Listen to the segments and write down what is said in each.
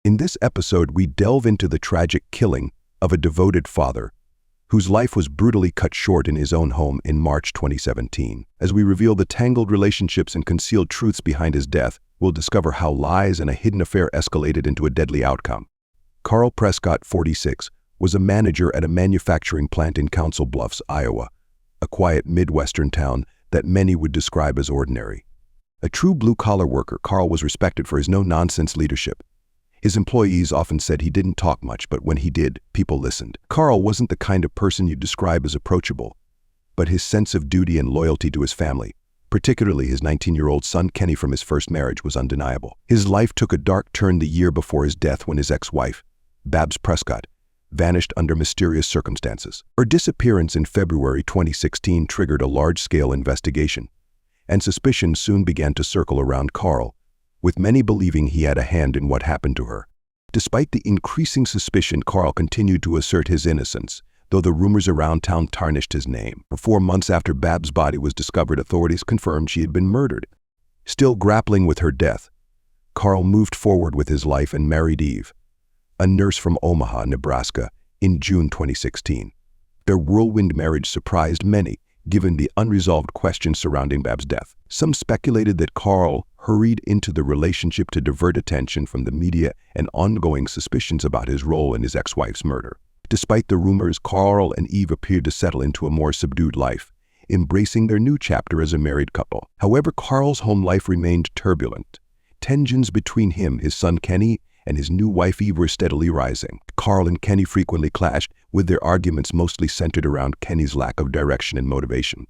In this episode, we delve into the tragic killing of a devoted father whose life was brutally cut short in his own home in March 2017. As we reveal the tangled relationships and concealed truths behind his death, we'll discover how lies and a hidden affair escalated into a deadly outcome. Karl Prescott, 46, was a manager at a manufacturing plant in Council Bluffs, Iowa, a quiet Midwestern town that many would describe as ordinary. A true blue-collar worker, Karl was respected for his no-nonsense leadership. His employees often said he didn't talk much, but when he did, people listened. Karl wasn't the kind of person you'd describe as approachable, but his sense of duty and loyalty to his family, particularly his 19-year-old son Kenny from his first marriage, was undeniable. His life took a dark turn the year before his death when his ex-wife, Babs Prescott, vanished under mysterious circumstances. Her disappearance in February 2016 triggered a large-scale investigation, and suspicion soon began to circle around Karl, with many believing he had a hand in what happened to her. Despite the increasing suspicion, Karl continued to assert his innocence, though the rumors around town tarnished his name. 4 months after Babs' body was discovered, authorities confirmed she had been murdered. Still grappling with her death, Karl moved forward with his life and married Eve, a nurse from Omaha, Nebraska, in June 2016. Their whirlwind marriage surprised many, given the unresolved questions surrounding Babs' death. Some speculated that Karl hurried into the relationship to divert attention from the media and ongoing suspicions about his role in his ex-wife's murder. Despite the rumors, Karl and Eve appeared to settle into a more subdued life, embracing their new chapter as a married couple. However, Karl's home life remained turbulent. Tensions between him, his son Kenny, and his new wife Eve were steadily rising. Karl and Kenny frequently clashed, with their arguments mostly centered around Kenny's lack of direction and motivation.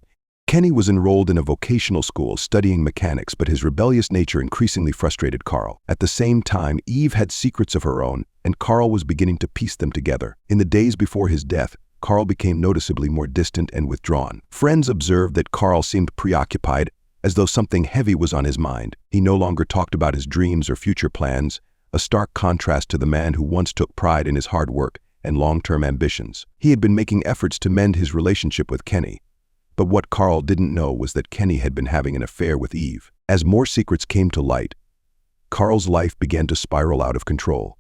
Kenny was enrolled in a vocational school studying mechanics, but his rebellious nature increasingly frustrated Karl. At the same time, Eve had secrets of her own, and Karl was beginning to piece them together. In the days before his death, Karl became noticeably more distant and withdrawn. Friends observed that Karl seemed preoccupied, as though something heavy was on his mind. He no longer talked about his dreams or future plans, a stark contrast to the man who once took pride in his hard work and long-term ambitions. He had been making efforts to mend his relationship with Kenny, but what Karl didn't know was that Kenny had been having an affair with Eve. As more secrets came to light, Karl's life began to spiral out of control.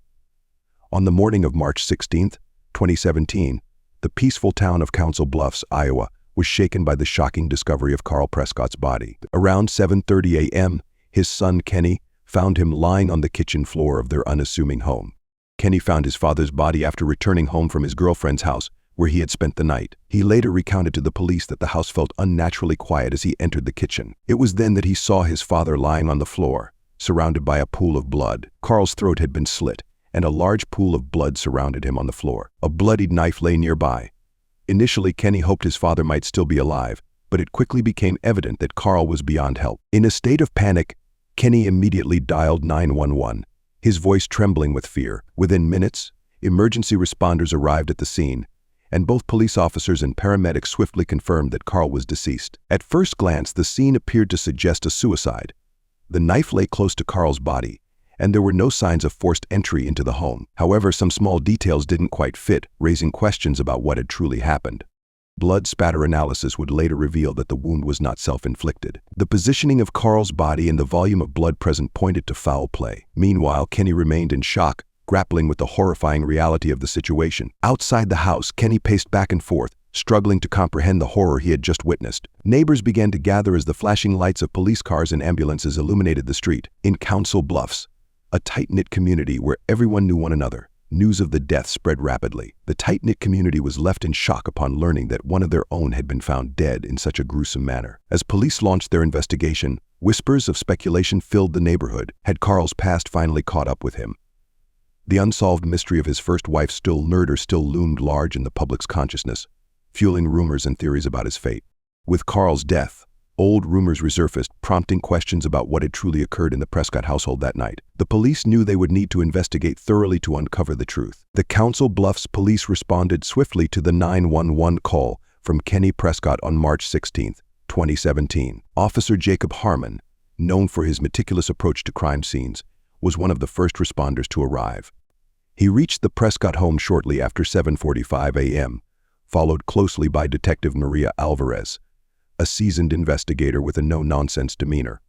On the morning of March 16, 2017, the peaceful town of Council Bluffs, Iowa, was shaken by the shocking discovery of Karl Prescott's body. Around 7:30 a.m., his son Kenny found him lying on the kitchen floor of their unassuming home. Kenny found his father's body after returning home from his girlfriend's house, where he had spent the night. He later recounted to the police that the house felt unnaturally quiet as he entered the kitchen. It was then that he saw his father lying on the floor, surrounded by a pool of blood. Karl's throat had been slit, and a large pool of blood surrounded him on the floor. A bloodied knife lay nearby. Initially, Kenny hoped his father might still be alive, but it quickly became evident that Karl was beyond help. In a state of panic, Kenny immediately dialed 911, his voice trembling with fear. Within minutes, emergency responders arrived at the scene, and both police officers and paramedics swiftly confirmed that Karl was deceased. At first glance, the scene appeared to suggest a suicide. The knife lay close to Karl's body, and there were no signs of forced entry into the home. However, some small details didn't quite fit, raising questions about what had truly happened. Blood spatter analysis would later reveal that the wound was not self-inflicted. The positioning of Karl's body and the volume of blood present pointed to foul play. Meanwhile, Kenny remained in shock, grappling with the horrifying reality of the situation. Outside the house, Kenny paced back and forth, struggling to comprehend the horror he had just witnessed. Neighbors began to gather as the flashing lights of police cars and ambulances illuminated the street. In Council Bluffs, a tight-knit community where everyone knew one another, news of the death spread rapidly. The tight-knit community was left in shock upon learning that one of their own had been found dead in such a gruesome manner. As police launched their investigation, whispers of speculation filled the neighborhood. Had Karl's past finally caught up with him? The unsolved mystery of his first wife's murder still loomed large in the public's consciousness, fueling rumors and theories about his fate. With Karl's death, old rumors resurfaced, prompting questions about what had truly occurred in the Prescott household that night. The police knew they would need to investigate thoroughly to uncover the truth. The Council Bluffs police responded swiftly to the 911 call from Kenny Prescott on March 16, 2017. Officer Jacob Harmon, known for his meticulous approach to crime scenes, was one of the first responders to arrive. He reached the Prescott home shortly after 7:45 a.m., followed closely by Detective Maria Alvarez, a seasoned investigator with a no-nonsense demeanor.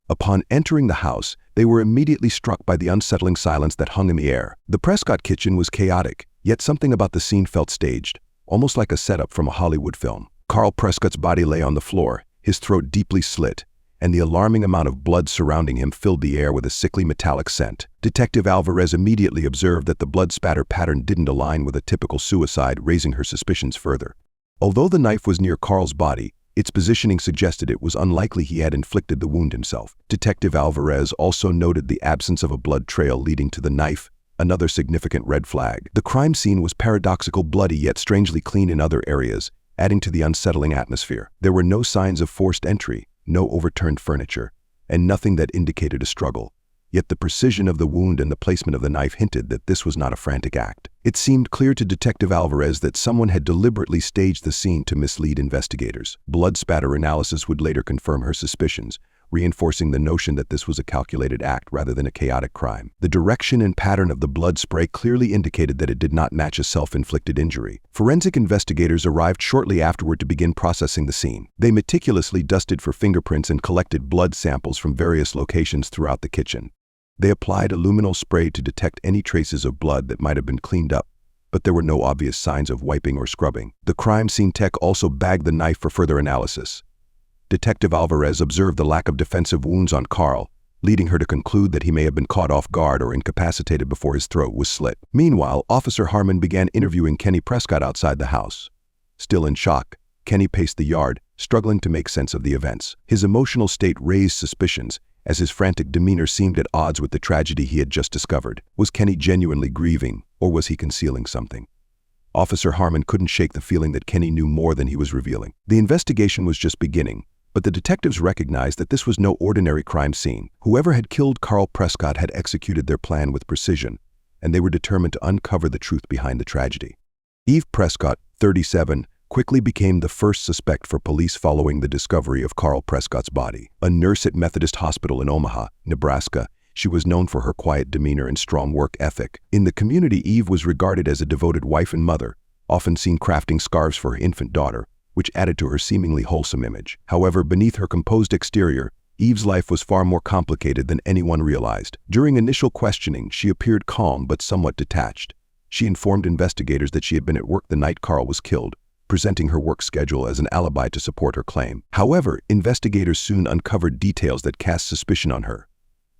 Upon entering the house, they were immediately struck by the unsettling silence that hung in the air. The Prescott kitchen was chaotic, yet something about the scene felt staged, almost like a setup from a Hollywood film. Karl Prescott's body lay on the floor, his throat deeply slit, and the alarming amount of blood surrounding him filled the air with a sickly metallic scent. Detective Alvarez immediately observed that the blood spatter pattern didn't align with a typical suicide, raising her suspicions further. Although the knife was near Karl's body, its positioning suggested it was unlikely he had inflicted the wound himself. Detective Alvarez also noted the absence of a blood trail leading to the knife, another significant red flag. The crime scene was paradoxical, bloody yet strangely clean in other areas, adding to the unsettling atmosphere. There were no signs of forced entry, no overturned furniture, and nothing that indicated a struggle. Yet the precision of the wound and the placement of the knife hinted that this was not a frantic act. It seemed clear to Detective Alvarez that someone had deliberately staged the scene to mislead investigators. Blood spatter analysis would later confirm her suspicions, reinforcing the notion that this was a calculated act rather than a chaotic crime. The direction and pattern of the blood spray clearly indicated that it did not match a self-inflicted injury. Forensic investigators arrived shortly afterward to begin processing the scene. They meticulously dusted for fingerprints and collected blood samples from various locations throughout the kitchen. They applied a luminol spray to detect any traces of blood that might have been cleaned up, but there were no obvious signs of wiping or scrubbing. The crime scene tech also bagged the knife for further analysis. Detective Alvarez observed the lack of defensive wounds on Karl, leading her to conclude that he may have been caught off guard or incapacitated before his throat was slit. Meanwhile, Officer Harmon began interviewing Kenny Prescott outside the house. Still in shock, Kenny paced the yard, struggling to make sense of the events. His emotional state raised suspicions, as his frantic demeanor seemed at odds with the tragedy he had just discovered. Was Kenny genuinely grieving, or was he concealing something? Officer Harmon couldn't shake the feeling that Kenny knew more than he was revealing. The investigation was just beginning, but the detectives recognized that this was no ordinary crime scene. Whoever had killed Karl Prescott had executed their plan with precision, and they were determined to uncover the truth behind the tragedy. Eve Prescott, 37, quickly became the first suspect for police following the discovery of Karl Prescott's body. A nurse at Methodist Hospital in Omaha, Nebraska, she was known for her quiet demeanor and strong work ethic. In the community, Eve was regarded as a devoted wife and mother, often seen crafting scarves for her infant daughter, which added to her seemingly wholesome image. However, beneath her composed exterior, Eve's life was far more complicated than anyone realized. During initial questioning, she appeared calm but somewhat detached. She informed investigators that she had been at work the night Karl was killed, presenting her work schedule as an alibi to support her claim. However, investigators soon uncovered details that cast suspicion on her.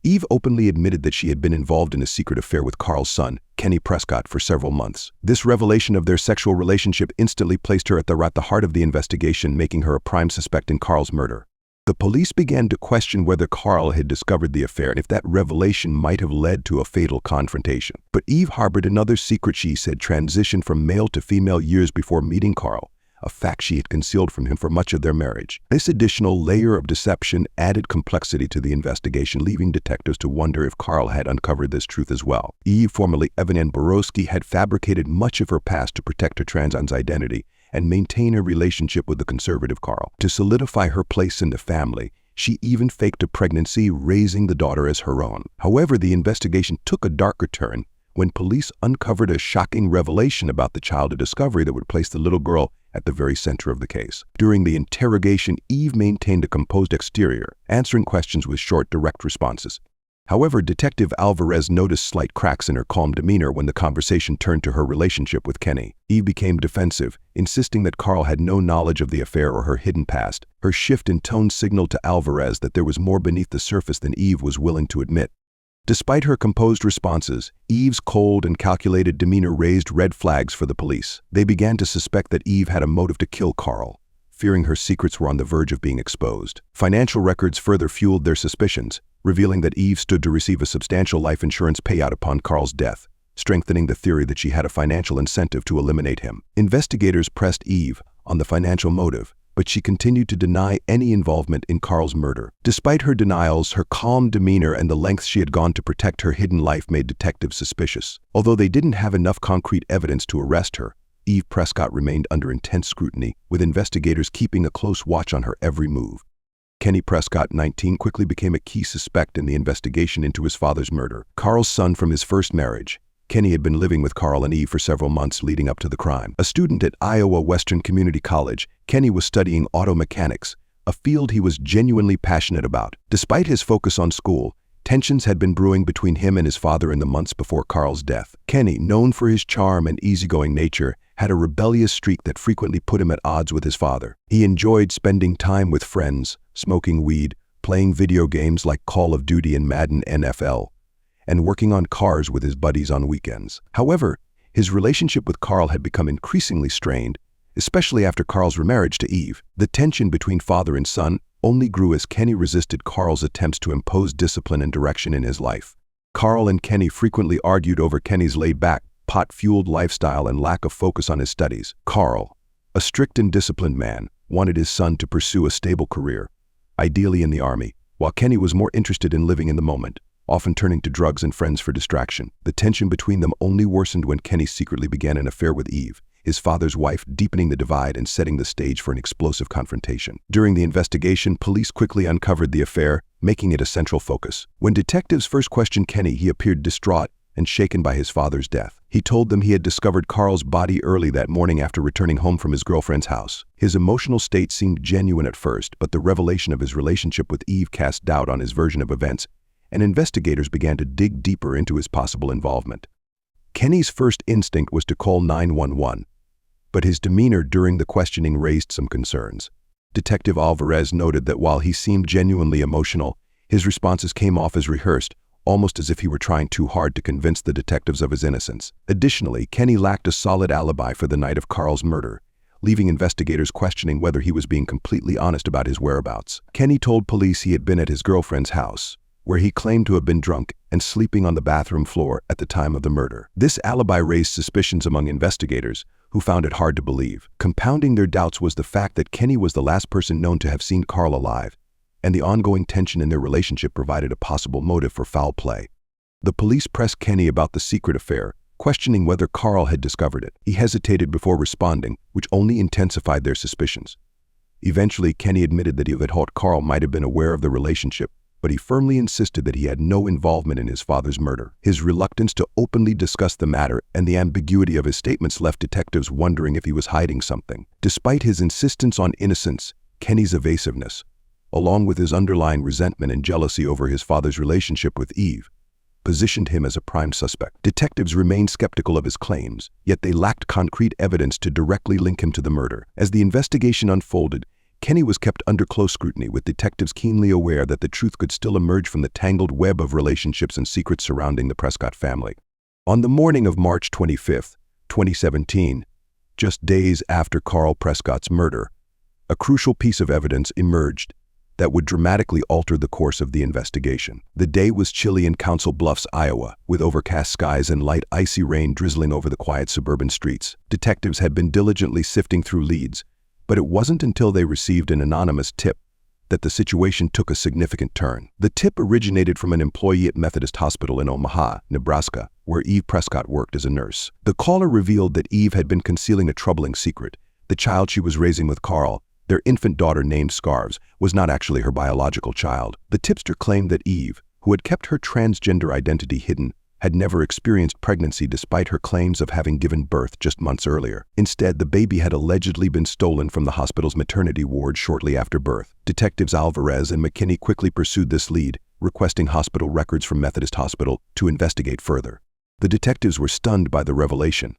Eve openly admitted that she had been involved in a secret affair with Karl's son, Kenny Prescott, for several months. This revelation of their sexual relationship instantly placed her at the heart of the investigation, making her a prime suspect in Karl's murder. The police began to question whether Karl had discovered the affair and if that revelation might have led to a fatal confrontation. But Eve harbored another secret. She said transitioned from male to female years before meeting Karl, a fact she had concealed from him for much of their marriage. This additional layer of deception added complexity to the investigation, leaving detectives to wonder if Karl had uncovered this truth as well. Eve, formerly Evelyn Borowski, had fabricated much of her past to protect her trans identity and maintain her relationship with the conservative Karl. To solidify her place in the family, she even faked a pregnancy, raising the daughter as her own. However, the investigation took a darker turn when police uncovered a shocking revelation about the child, a discovery that would place the little girl at the very center of the case. During the interrogation, Eve maintained a composed exterior, answering questions with short, direct responses. However, Detective Alvarez noticed slight cracks in her calm demeanor when the conversation turned to her relationship with Kenny. Eve became defensive, insisting that Karl had no knowledge of the affair or her hidden past. Her shift in tone signaled to Alvarez that there was more beneath the surface than Eve was willing to admit. Despite her composed responses, Eve's cold and calculated demeanor raised red flags for the police. They began to suspect that Eve had a motive to kill Karl, fearing her secrets were on the verge of being exposed. Financial records further fueled their suspicions, revealing that Eve stood to receive a substantial life insurance payout upon Karl's death, strengthening the theory that she had a financial incentive to eliminate him. Investigators pressed Eve on the financial motive, but she continued to deny any involvement in Karl's murder. Despite her denials, her calm demeanor and the lengths she had gone to protect her hidden life made detectives suspicious. Although they didn't have enough concrete evidence to arrest her, Eve Prescott remained under intense scrutiny, with investigators keeping a close watch on her every move. Kenny Prescott, 19, quickly became a key suspect in the investigation into his father's murder. Karl's son from his first marriage, Kenny had been living with Karl and Eve for several months leading up to the crime. A student at Iowa Western Community College, Kenny was studying auto mechanics a field he was genuinely passionate about. Despite his focus on school, tensions had been brewing between him and his father in the months before Karl's death. Kenny, known for his charm and easygoing nature, had a rebellious streak that frequently put him at odds with his father. He enjoyed spending time with friends, smoking weed, playing video games like Call of Duty and Madden NFL, and working on cars with his buddies on weekends. However, his relationship with Karl had become increasingly strained, especially after Karl's remarriage to Eve. The tension between father and son only grew as Kenny resisted Karl's attempts to impose discipline and direction in his life. Karl and Kenny frequently argued over Kenny's laid-back, pot-fueled lifestyle and lack of focus on his studies. Karl, a strict and disciplined man, wanted his son to pursue a stable career, ideally in the army, while Kenny was more interested in living in the moment, often turning to drugs and friends for distraction. The tension between them only worsened when Kenny secretly began an affair with Eve, his father's wife, deepening the divide and setting the stage for an explosive confrontation. During the investigation, police quickly uncovered the affair, making it a central focus. When detectives first questioned Kenny, he appeared distraught and shaken by his father's death. He told them he had discovered Karl's body early that morning after returning home from his girlfriend's house. His emotional state seemed genuine at first, but the revelation of his relationship with Eve cast doubt on his version of events, and investigators began to dig deeper into his possible involvement. Kenny's first instinct was to call 911. But his demeanor during the questioning raised some concerns. Detective Alvarez noted that while he seemed genuinely emotional, his responses came off as rehearsed, almost as if he were trying too hard to convince the detectives of his innocence. Additionally, Kenny lacked a solid alibi for the night of Karl's murder, leaving investigators questioning whether he was being completely honest about his whereabouts. Kenny told police he had been at his girlfriend's house, where he claimed to have been drunk and sleeping on the bathroom floor at the time of the murder. This alibi raised suspicions among investigators, who found it hard to believe. Compounding their doubts was the fact that Kenny was the last person known to have seen Karl alive, and the ongoing tension in their relationship provided a possible motive for foul play. The police pressed Kenny about the secret affair, questioning whether Karl had discovered it. He hesitated before responding, which only intensified their suspicions. Eventually, Kenny admitted that he had thought Karl might have been aware of the relationship, but he firmly insisted that he had no involvement in his father's murder. His reluctance to openly discuss the matter and the ambiguity of his statements left detectives wondering if he was hiding something. Despite his insistence on innocence, Kenny's evasiveness, along with his underlying resentment and jealousy over his father's relationship with Eve, positioned him as a prime suspect. Detectives remained skeptical of his claims, yet they lacked concrete evidence to directly link him to the murder. As the investigation unfolded, Kenny was kept under close scrutiny, with detectives keenly aware that the truth could still emerge from the tangled web of relationships and secrets surrounding the Prescott family. On the morning of March 25, 2017, just days after Karl Prescott's murder, a crucial piece of evidence emerged that would dramatically alter the course of the investigation. The day was chilly in Council Bluffs, Iowa, with overcast skies and light icy rain drizzling over the quiet suburban streets. Detectives had been diligently sifting through leads, but it wasn't until they received an anonymous tip that the situation took a significant turn. The tip originated from an employee at Methodist Hospital in Omaha, Nebraska, where Eve Prescott worked as a nurse. The caller revealed that Eve had been concealing a troubling secret. The child she was raising with Karl, their infant daughter named Scarves, was not actually her biological child. The tipster claimed that Eve, who had kept her transgender identity hidden, had never experienced pregnancy despite her claims of having given birth just months earlier. Instead, the baby had allegedly been stolen from the hospital's maternity ward shortly after birth. Detectives Alvarez and McKinney quickly pursued this lead, requesting hospital records from Methodist Hospital to investigate further. The detectives were stunned by the revelation.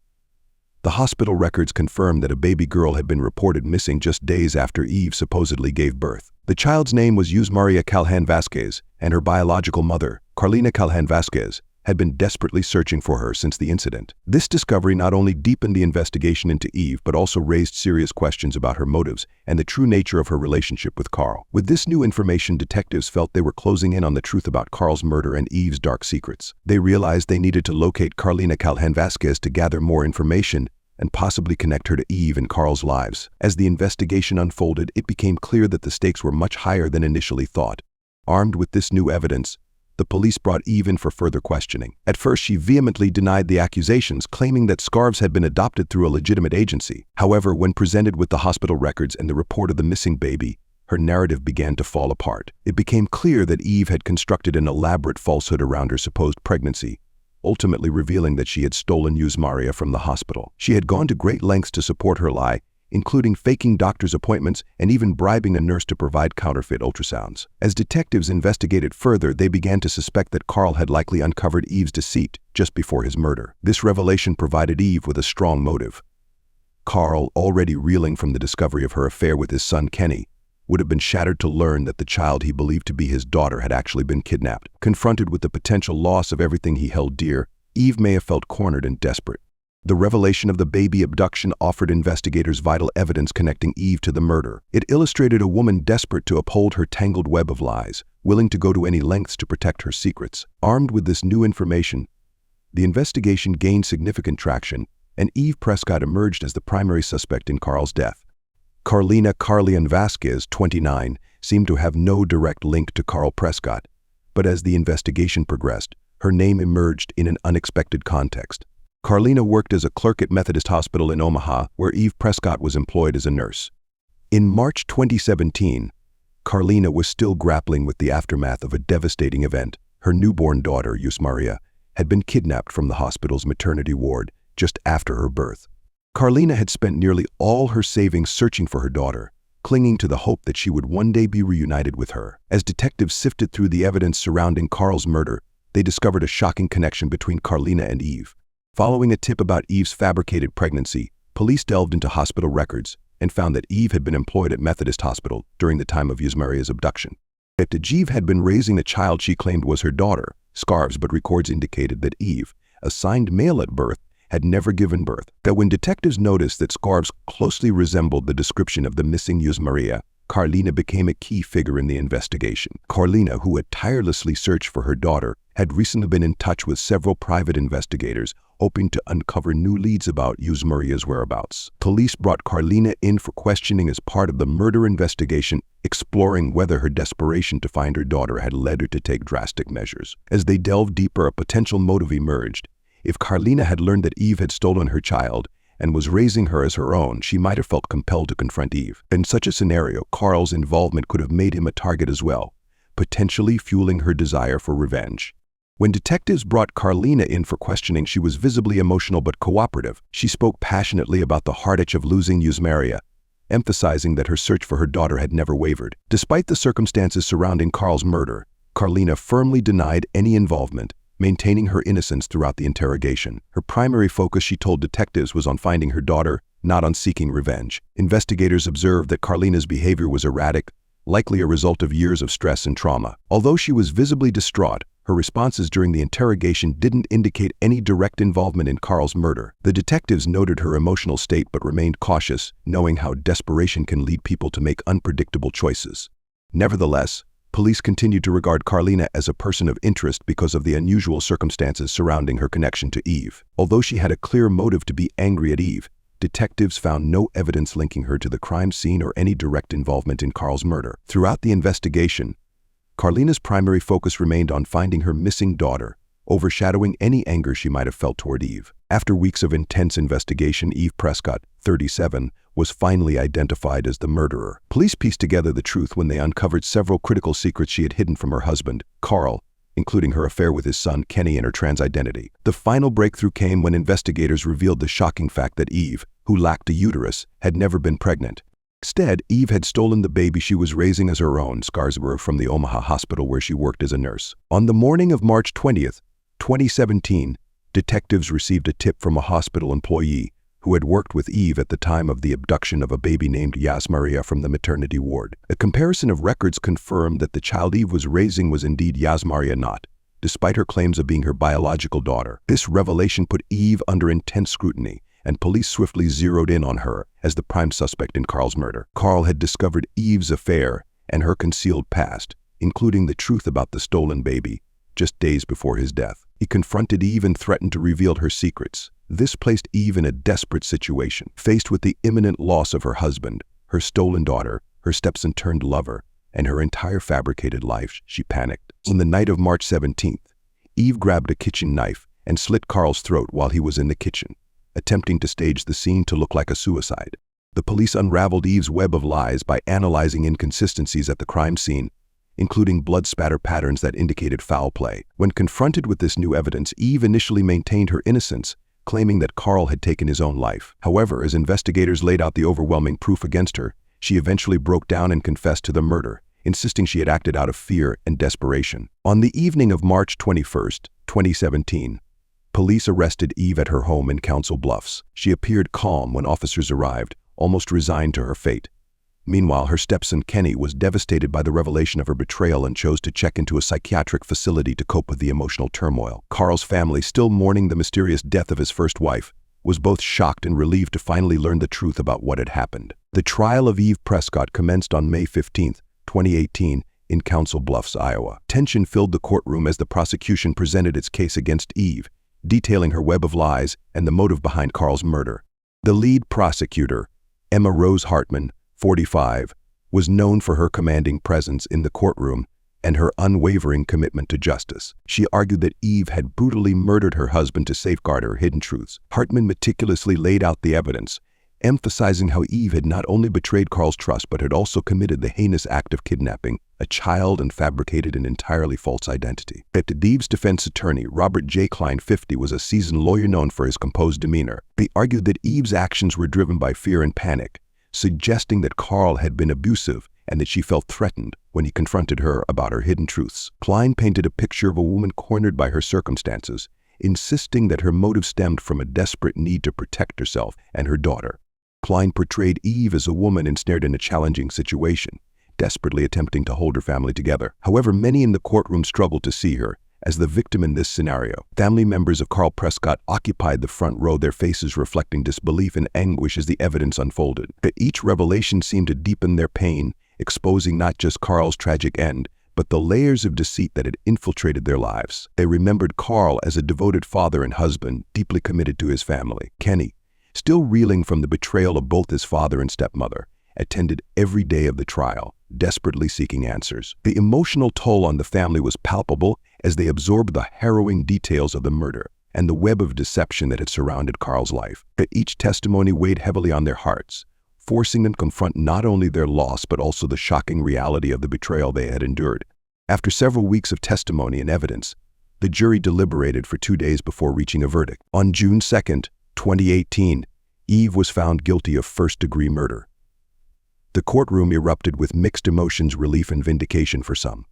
The hospital records confirmed that a baby girl had been reported missing just days after Eve supposedly gave birth. The child's name was Yuz Maria Calhan Vasquez, and her biological mother, Carlina Calhan Vasquez, had been desperately searching for her since the incident. This discovery not only deepened the investigation into Eve, but also raised serious questions about her motives and the true nature of her relationship with Karl. With this new information, detectives felt they were closing in on the truth about Karl's murder and Eve's dark secrets. They realized they needed to locate Carlina Calhan Vasquez to gather more information and possibly connect her to Eve and Karl's lives. As the investigation unfolded, it became clear that the stakes were much higher than initially thought. Armed with this new evidence, the police brought Eve in for further questioning. At first, she vehemently denied the accusations, claiming that Scarves had been adopted through a legitimate agency. However, when presented with the hospital records and the report of the missing baby, her narrative began to fall apart. It became clear that Eve had constructed an elaborate falsehood around her supposed pregnancy, ultimately revealing that she had stolen Yuz Maria from the hospital. She had gone to great lengths to support her lie, including faking doctor's appointments and even bribing a nurse to provide counterfeit ultrasounds. As detectives investigated further, they began to suspect that Karl had likely uncovered Eve's deceit just before his murder. This revelation provided Eve with a strong motive. Karl, already reeling from the discovery of her affair with his son Kenny, would have been shattered to learn that the child he believed to be his daughter had actually been kidnapped. Confronted with the potential loss of everything he held dear, Eve may have felt cornered and desperate. The revelation of the baby abduction offered investigators vital evidence connecting Eve to the murder. It illustrated a woman desperate to uphold her tangled web of lies, willing to go to any lengths to protect her secrets. Armed with this new information, the investigation gained significant traction, and Eve Prescott emerged as the primary suspect in Karl's death. Carlina "Carlian" Vasquez, 29, seemed to have no direct link to Karl Prescott, but as the investigation progressed, her name emerged in an unexpected context. Carlina worked as a clerk at Methodist Hospital in Omaha, where Eve Prescott was employed as a nurse. In March 2017, Carlina was still grappling with the aftermath of a devastating event. Her newborn daughter, Yusmaria, had been kidnapped from the hospital's maternity ward just after her birth. Carlina had spent nearly all her savings searching for her daughter, clinging to the hope that she would one day be reunited with her. As detectives sifted through the evidence surrounding Karl's murder, they discovered a shocking connection between Carlina and Eve. Following a tip about Eve's fabricated pregnancy, police delved into hospital records and found that Eve had been employed at Methodist Hospital during the time of Yusmaria's abduction. That Eve had been raising the child she claimed was her daughter, scarves, but records indicated that Eve, assigned male at birth, had never given birth. That when detectives noticed that scarves closely resembled the description of the missing Yusmaria, Carlina became a key figure in the investigation. Carlina, who had tirelessly searched for her daughter, had recently been in touch with several private investigators, hoping to uncover new leads about Yusmaria's whereabouts. Police brought Carlina in for questioning as part of the murder investigation, exploring whether her desperation to find her daughter had led her to take drastic measures. As they delved deeper, a potential motive emerged. If Carlina had learned that Eve had stolen her child and was raising her as her own, she might have felt compelled to confront Eve. In such a scenario, Karl's involvement could have made him a target as well, potentially fueling her desire for revenge. When detectives brought Carlina in for questioning, she was visibly emotional but cooperative. She spoke passionately about the heartache of losing Yusmaria, emphasizing that her search for her daughter had never wavered. Despite the circumstances surrounding Karl's murder, Carlina firmly denied any involvement, maintaining her innocence throughout the interrogation. Her primary focus, she told detectives, was on finding her daughter, not on seeking revenge. Investigators observed that Carlina's behavior was erratic, likely a result of years of stress and trauma. Although she was visibly distraught, her responses during the interrogation didn't indicate any direct involvement in Karl's murder. The detectives noted her emotional state but remained cautious, knowing how desperation can lead people to make unpredictable choices. Nevertheless, police continued to regard Carlina as a person of interest because of the unusual circumstances surrounding her connection to Eve. Although she had a clear motive to be angry at Eve, detectives found no evidence linking her to the crime scene or any direct involvement in Karl's murder. Throughout the investigation, Carlina's primary focus remained on finding her missing daughter, overshadowing any anger she might have felt toward Eve. After weeks of intense investigation, Eve Prescott, 37, was finally identified as the murderer. Police pieced together the truth when they uncovered several critical secrets she had hidden from her husband, Karl, including her affair with his son Kenny and her trans identity. The final breakthrough came when investigators revealed the shocking fact that Eve, who lacked a uterus, had never been pregnant. Instead, Eve had stolen the baby she was raising as her own, Scarsborough, from the Omaha hospital where she worked as a nurse. On the morning of March 20th, 2017, detectives received a tip from a hospital employee who had worked with Eve at the time of the abduction of a baby named Yusmaria from the maternity ward. A comparison of records confirmed that the child Eve was raising was indeed Yusmaria not, despite her claims of being her biological daughter. This revelation put Eve under intense scrutiny, and police swiftly zeroed in on her as the prime suspect in Karl's murder. Karl had discovered Eve's affair and her concealed past, including the truth about the stolen baby, just days before his death. He confronted Eve and threatened to reveal her secrets. This placed Eve in a desperate situation. Faced with the imminent loss of her husband, her stolen daughter, her stepson-turned lover, and her entire fabricated life, she panicked. On the night of March 17th, Eve grabbed a kitchen knife and slit Karl's throat while he was in the kitchen, attempting to stage the scene to look like a suicide. The police unraveled Eve's web of lies by analyzing inconsistencies at the crime scene, including blood spatter patterns that indicated foul play. When confronted with this new evidence, Eve initially maintained her innocence, claiming that Karl had taken his own life. However, as investigators laid out the overwhelming proof against her, she eventually broke down and confessed to the murder, insisting she had acted out of fear and desperation. On the evening of March 21, 2017, police arrested Eve at her home in Council Bluffs. She appeared calm when officers arrived, almost resigned to her fate. Meanwhile, her stepson Kenny was devastated by the revelation of her betrayal and chose to check into a psychiatric facility to cope with the emotional turmoil. Karl's family, still mourning the mysterious death of his first wife, was both shocked and relieved to finally learn the truth about what had happened. The trial of Eve Prescott commenced on May 15, 2018, in Council Bluffs, Iowa. Tension filled the courtroom as the prosecution presented its case against Eve, detailing her web of lies and the motive behind Karl's murder. The lead prosecutor, Emma Rose Hartman, 45, was known for her commanding presence in the courtroom and her unwavering commitment to justice. She argued that Eve had brutally murdered her husband to safeguard her hidden truths. Hartman meticulously laid out the evidence, emphasizing how Eve had not only betrayed Karl's trust but had also committed the heinous act of kidnapping a child and fabricated an entirely false identity. Eve's defense attorney, Robert J. Klein, 50, was a seasoned lawyer known for his composed demeanor. He argued that Eve's actions were driven by fear and panic, suggesting that Karl had been abusive and that she felt threatened when he confronted her about her hidden truths. Klein painted a picture of a woman cornered by her circumstances, insisting that her motive stemmed from a desperate need to protect herself and her daughter. Klein portrayed Eve as a woman ensnared in a challenging situation, desperately attempting to hold her family together. However, many in the courtroom struggled to see her as the victim in this scenario. Family members of Karl Prescott occupied the front row, their faces reflecting disbelief and anguish as the evidence unfolded. But each revelation seemed to deepen their pain, exposing not just Karl's tragic end, but the layers of deceit that had infiltrated their lives. They remembered Karl as a devoted father and husband, deeply committed to his family. Kenny, still reeling from the betrayal of both his father and stepmother, attended every day of the trial, desperately seeking answers. The emotional toll on the family was palpable as they absorbed the harrowing details of the murder and the web of deception that had surrounded Karl's life. But each testimony weighed heavily on their hearts, forcing them to confront not only their loss but also the shocking reality of the betrayal they had endured. After several weeks of testimony and evidence, the jury deliberated for 2 days before reaching a verdict. On June 2, 2018, Eve was found guilty of first-degree murder. The courtroom erupted with mixed emotions, relief and vindication for some,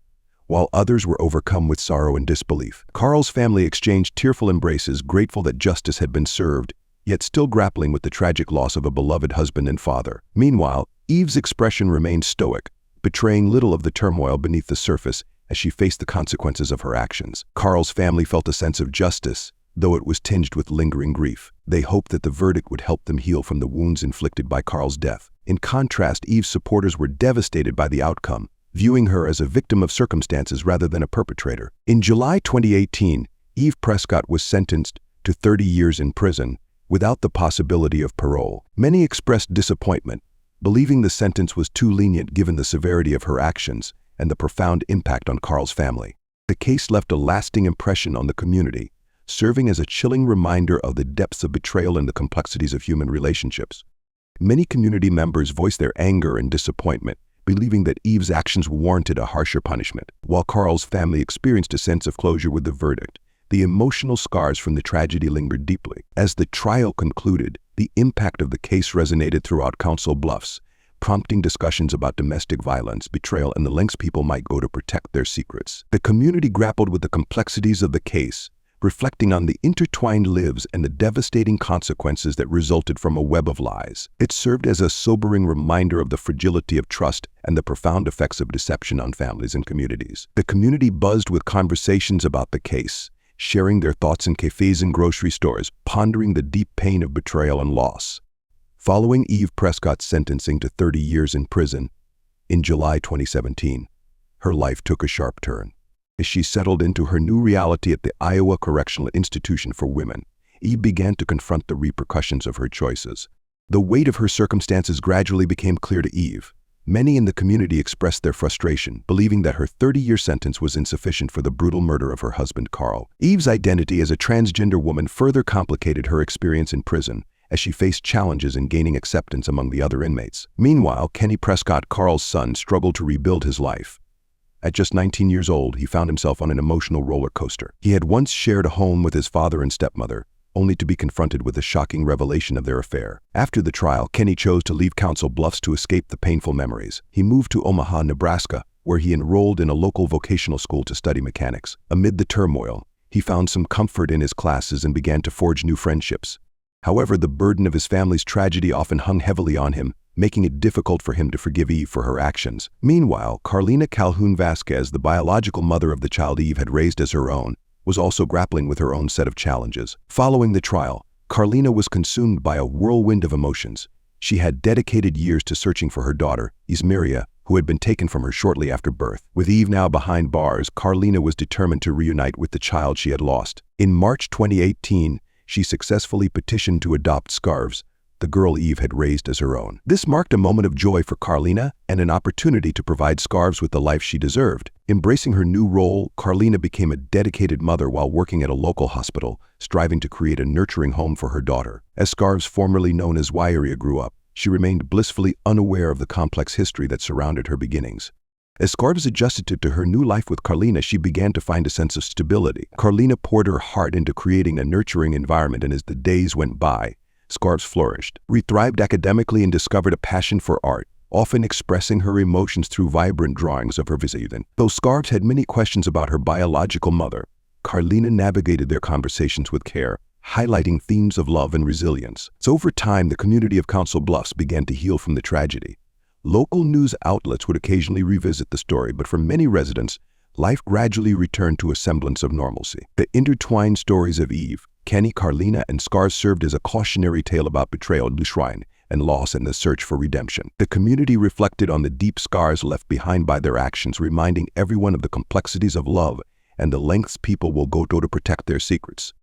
while others were overcome with sorrow and disbelief. Karl's family exchanged tearful embraces, grateful that justice had been served, yet still grappling with the tragic loss of a beloved husband and father. Meanwhile, Eve's expression remained stoic, betraying little of the turmoil beneath the surface as she faced the consequences of her actions. Karl's family felt a sense of justice, though it was tinged with lingering grief. They hoped that the verdict would help them heal from the wounds inflicted by Karl's death. In contrast, Eve's supporters were devastated by the outcome, viewing her as a victim of circumstances rather than a perpetrator. In July 2018, Eve Prescott was sentenced to 30 years in prison without the possibility of parole. Many expressed disappointment, believing the sentence was too lenient given the severity of her actions and the profound impact on Karl's family. The case left a lasting impression on the community, serving as a chilling reminder of the depths of betrayal and the complexities of human relationships. Many community members voiced their anger and disappointment, believing that Eve's actions warranted a harsher punishment. While Karl's family experienced a sense of closure with the verdict, the emotional scars from the tragedy lingered deeply. As the trial concluded, the impact of the case resonated throughout Council Bluffs, prompting discussions about domestic violence, betrayal, and the lengths people might go to protect their secrets. The community grappled with the complexities of the case, reflecting on the intertwined lives and the devastating consequences that resulted from a web of lies. It served as a sobering reminder of the fragility of trust and the profound effects of deception on families and communities. The community buzzed with conversations about the case, sharing their thoughts in cafes and grocery stores, pondering the deep pain of betrayal and loss. Following Eve Prescott's sentencing to 30 years in prison in July 2017, her life took a sharp turn. As she settled into her new reality at the Iowa Correctional Institution for Women, Eve began to confront the repercussions of her choices. The weight of her circumstances gradually became clear to Eve. Many in the community expressed their frustration, believing that her 30-year sentence was insufficient for the brutal murder of her husband, Karl. Eve's identity as a transgender woman further complicated her experience in prison, as she faced challenges in gaining acceptance among the other inmates. Meanwhile, Kenny Prescott, Karl's son, struggled to rebuild his life. At just 19 years old, he found himself on an emotional roller coaster. He had once shared a home with his father and stepmother, only to be confronted with the shocking revelation of their affair. After the trial, Kenny chose to leave Council Bluffs to escape the painful memories. He moved to Omaha, Nebraska, where he enrolled in a local vocational school to study mechanics. Amid the turmoil, he found some comfort in his classes and began to forge new friendships. However, the burden of his family's tragedy often hung heavily on him, making it difficult for him to forgive Eve for her actions. Meanwhile, Carlina Calhoun Vasquez, the biological mother of the child Eve had raised as her own, was also grappling with her own set of challenges. Following the trial, Carlina was consumed by a whirlwind of emotions. She had dedicated years to searching for her daughter, Ismeria, who had been taken from her shortly after birth. With Eve now behind bars, Carlina was determined to reunite with the child she had lost. In March 2018, she successfully petitioned to adopt Scarves, the girl Eve had raised as her own. This marked a moment of joy for Carlina and an opportunity to provide Scarves with the life she deserved. Embracing her new role, Carlina became a dedicated mother while working at a local hospital, striving to create a nurturing home for her daughter. As Scarves, formerly known as Wairia, grew up, she remained blissfully unaware of the complex history that surrounded her beginnings. As Scarves adjusted to her new life with Carlina, she began to find a sense of stability. Carlina poured her heart into creating a nurturing environment, and as the days went by, Scarves flourished. She thrived academically and discovered a passion for art, often expressing her emotions through vibrant drawings of her visitants. Though Scarves had many questions about her biological mother, Carlina navigated their conversations with care, highlighting themes of love and resilience. So over time, the community of Council Bluffs began to heal from the tragedy. Local news outlets would occasionally revisit the story, but for many residents, life gradually returned to a semblance of normalcy. The intertwined stories of Eve, Kenny, Carlina, and Scarves served as a cautionary tale about betrayal, shrine, and loss and the search for redemption. The community reflected on the deep scars left behind by their actions, reminding everyone of the complexities of love and the lengths people will go to protect their secrets.